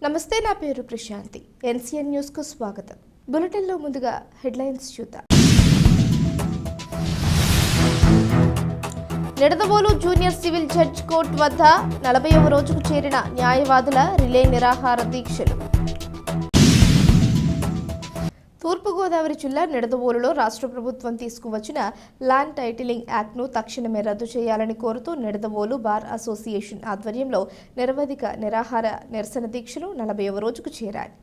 నమస్తే, నా పేరు ప్రశాంతి. ఎన్సీఎన్ న్యూస్ కు స్వాగతం. బులెటిన్లో ముందుగా హెడ్లైన్స్ చూద్దాం. Nidadavolu junior civil judge court వద్ద 40వ రోజుకు చేరిన న్యాయవాదుల రిలే నిరాహార దీక్షలు. తూర్పుగోదావరి జిల్లా నిడదవోలులో రాష్ట్ర ప్రభుత్వం తీసుకువచ్చిన ల్యాండ్ టైటిలింగ్ యాక్ట్ను తక్షణమే రద్దు చేయాలని కోరుతూ నిడదవోలు బార్ అసోసియేషన్ ఆధ్వర్యంలో నిరవధిక నిరసన దీక్షలు 40వ రోజుకు చేరాయి.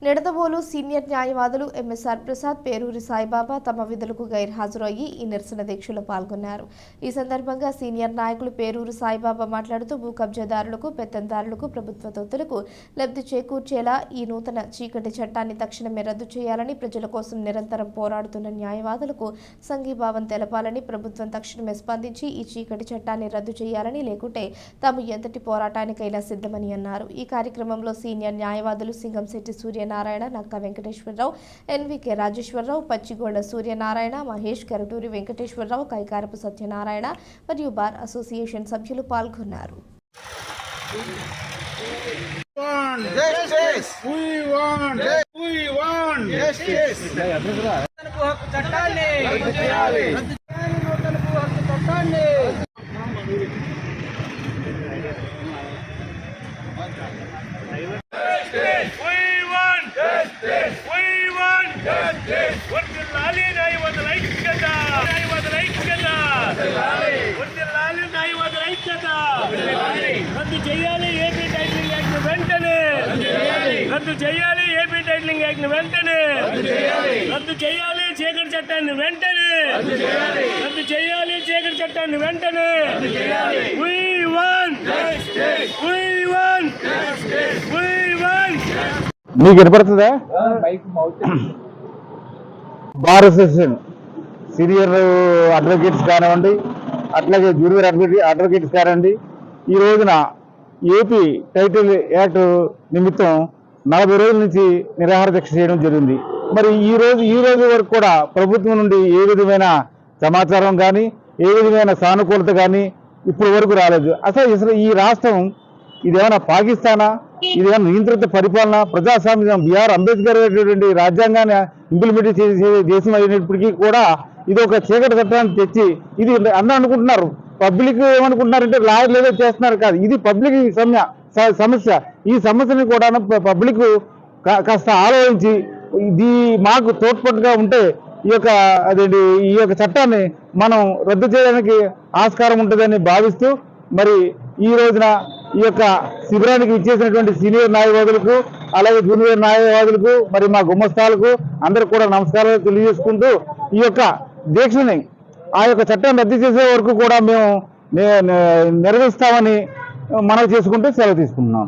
నిడదవోలు సీనియర్ న్యాయవాదులు ఎంఎస్ఆర్ ప్రసాద్, పేరూరి సాయిబాబా తమ విధులకు గైర్హాజరు అయ్యి ఈ నిరసన దీక్షలో పాల్గొన్నారు. ఈ సందర్భంగా సీనియర్ నాయకులు పేరూరి సాయిబాబా మాట్లాడుతూ భూ కబ్జాదారులకు, పెత్తందారులకు, ప్రభుత్వ తొత్తులకు లబ్ధి చేకూర్చేలా ఈ నూతన చీకటి చట్టాన్ని తక్షణమే రద్దు చేయాలని, ప్రజల కోసం నిరంతరం పోరాడుతున్న న్యాయవాదులకు సంఘీభావం తెలపాలని, ప్రభుత్వం తక్షణమే స్పందించి ఈ చీకటి చట్టాన్ని రద్దు చేయాలని, లేకుంటే తాము ఎంతటి పోరాటానికైనా సిద్ధమని అన్నారు. ఈ కార్యక్రమంలో సీనియర్ న్యాయవాదులు సింగంశెట్టి సూర్యనారాయణ, నక్క వెంకటేశ్వరరావు, ఎన్వికే రాజేశ్వరరావు, పచ్చిగోడ సూర్యనారాయణ, మహేష్, కరటూరి వెంకటేశ్వరరావు, కైకారపు సత్యనారాయణ మరియు బార్ అసోసియేషన్ సభ్యులు పాల్గొన్నారు. రద్దు చేయాలి ఏపీ టైటిలింగ్ యాక్ట్ వెంటనే. రద్దు చేయాలి ఏపీ టైటిలింగ్ యాక్ట్ వెంటనే. రద్దు చేయాలి చీకటి చట్టాన్ని వెంటనే. రద్దు చేయాలి చీకటి చట్టాన్ని వెంటనే. We want justice. We want justice. We want. మీకు వినపడుతుందా? బార్ అసోసియేషన్ సీనియర్ అడ్వకేట్స్ కానివ్వండి, అట్లాగే జూనియర్ అడ్వకేట్స్ కానివ్వండి, ఈ రోజున ఏపీ టైటిల్ యాక్ట్ నిమిత్తం 40 రోజుల నుంచి నిరాహార దీక్ష చేయడం జరిగింది. మరి ఈ రోజు వరకు కూడా ప్రభుత్వం నుండి ఏ విధమైన సమాచారం కానీ, ఏ విధమైన సానుకూలత కానీ ఇప్పటి వరకు రాలేదు. అసలు ఈ రాష్ట్రం ఇదేమైనా పాకిస్తానా? ఇదేమైనా నియంత్రిత పరిపాలన? ప్రజాస్వామ్యం బిఆర్ అంబేద్కర్ అనేటువంటి రాజ్యాంగాన్ని ఇంప్లిమెంట్ చేసే దేశం అయినప్పటికీ కూడా ఇది ఒక చీకటి చట్టాన్ని తెచ్చి, ఇది అందరూ అనుకుంటున్నారు, పబ్లిక్ ఏమనుకుంటున్నారంటే లాయర్లు ఏదో చేస్తున్నారు కాదు, ఇది పబ్లిక్ సమస్య. ఈ సమస్యని కూడా పబ్లిక్ కాస్త ఆలోచించి ఇది మాకు తోడ్పట్టుగా ఉంటే ఈ యొక్క చట్టాన్ని మనం రద్దు చేయడానికి ఆస్కారం ఉంటుందని భావిస్తూ, మరి ఈ రోజున ఈ యొక్క శిబిరానికి ఇచ్చేసినటువంటి సీనియర్ న్యాయవాదులకు, అలాగే జూనియర్ న్యాయవాదులకు, మరి మా గుమ్మస్తాలకు అందరికి కూడా నమస్కారాలు తెలియజేసుకుంటూ, ఈ యొక్క దీక్షని ఆ యొక్క చట్టాన్ని రద్దు చేసే వరకు కూడా మేము నిర్వహిస్తామని మనవి చేసుకుంటూ సెలవు తీసుకుంటున్నాం.